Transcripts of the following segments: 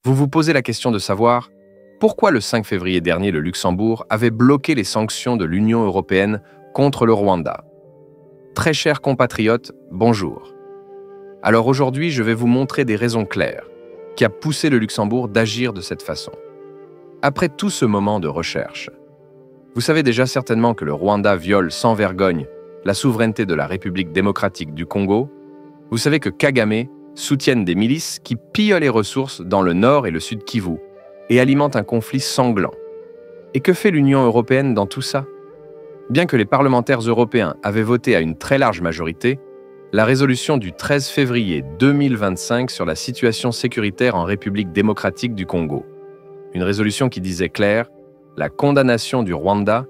Vous vous posez la question de savoir pourquoi le 5 février dernier le Luxembourg avait bloqué les sanctions de l'Union européenne contre le Rwanda. Très chers compatriotes, bonjour. Alors aujourd'hui, je vais vous montrer des raisons claires qui a poussé le Luxembourg d'agir de cette façon. Après tout ce moment de recherche, vous savez déjà certainement que le Rwanda viole sans vergogne la souveraineté de la République démocratique du Congo. Vous savez que Kagame soutiennent des milices qui pillent les ressources dans le nord et le sud Kivu et alimentent un conflit sanglant. Et que fait l'Union européenne dans tout ça? Bien que les parlementaires européens avaient voté à une très large majorité, la résolution du 13 février 2025 sur la situation sécuritaire en République démocratique du Congo. Une résolution qui disait clair la condamnation du Rwanda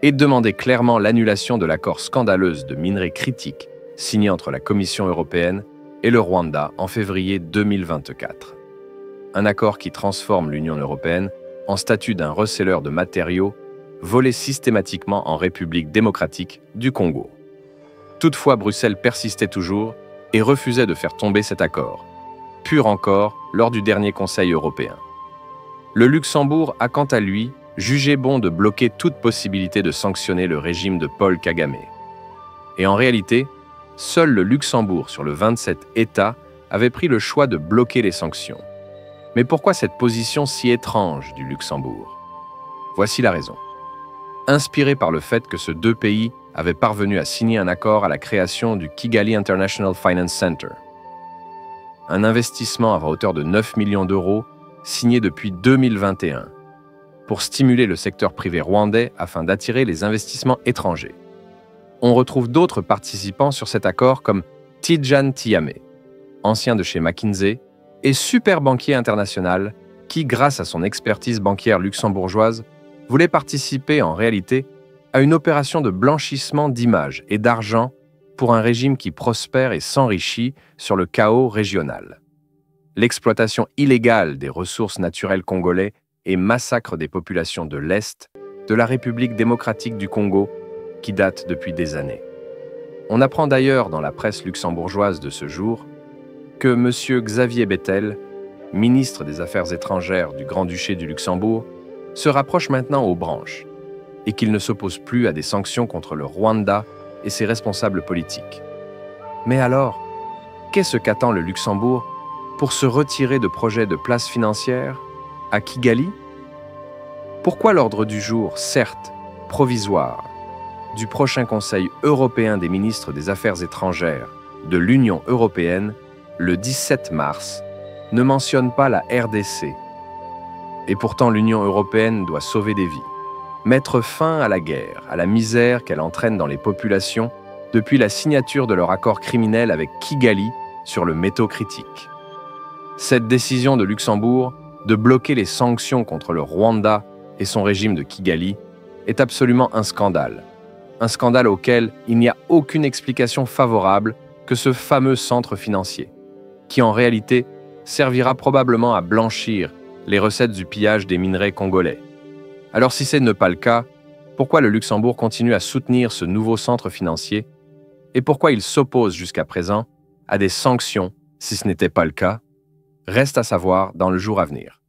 et demandait clairement l'annulation de l'accord scandaleuse de minerais critiques signé entre la Commission européenne et le Rwanda en février 2024. Un accord qui transforme l'Union européenne en statut d'un receleur de matériaux volés systématiquement en République démocratique du Congo. Toutefois, Bruxelles persistait toujours et refusait de faire tomber cet accord, pur encore lors du dernier Conseil européen. Le Luxembourg a quant à lui jugé bon de bloquer toute possibilité de sanctionner le régime de Paul Kagame. Et en réalité, seul le Luxembourg sur le 27 États avait pris le choix de bloquer les sanctions. Mais pourquoi cette position si étrange du Luxembourg? Voici la raison. Inspiré par le fait que ces deux pays avaient parvenu à signer un accord à la création du Kigali International Finance Center. Un investissement à hauteur de 9 millions d'euros signé depuis 2021 pour stimuler le secteur privé rwandais afin d'attirer les investissements étrangers. On retrouve d'autres participants sur cet accord comme Tidjane Tiame, ancien de chez McKinsey, et super banquier international qui, grâce à son expertise bancaire luxembourgeoise, voulait participer en réalité à une opération de blanchissement d'images et d'argent pour un régime qui prospère et s'enrichit sur le chaos régional. L'exploitation illégale des ressources naturelles congolais et massacre des populations de l'Est de la République démocratique du Congo qui date depuis des années. On apprend d'ailleurs dans la presse luxembourgeoise de ce jour que M. Xavier Bettel, ministre des Affaires étrangères du Grand-Duché du Luxembourg, se rapproche maintenant aux branches et qu'il ne s'oppose plus à des sanctions contre le Rwanda et ses responsables politiques. Mais alors, qu'est-ce qu'attend le Luxembourg pour se retirer de projets de place financière à Kigali? Pourquoi l'ordre du jour, certes provisoire, du prochain Conseil européen des ministres des Affaires étrangères de l'Union européenne, le 17 mars, ne mentionne pas la RDC? Et pourtant l'Union européenne doit sauver des vies, mettre fin à la guerre, à la misère qu'elle entraîne dans les populations depuis la signature de leur accord criminel avec Kigali sur le métaux critique. Cette décision de Luxembourg de bloquer les sanctions contre le Rwanda et son régime de Kigali est absolument un scandale auquel il n'y a aucune explication favorable que ce fameux centre financier, qui en réalité servira probablement à blanchir les recettes du pillage des minerais congolais. Alors si ce n'est pas le cas, pourquoi le Luxembourg continue à soutenir ce nouveau centre financier et pourquoi il s'oppose jusqu'à présent à des sanctions si ce n'était pas le cas? Reste à savoir dans le jour à venir.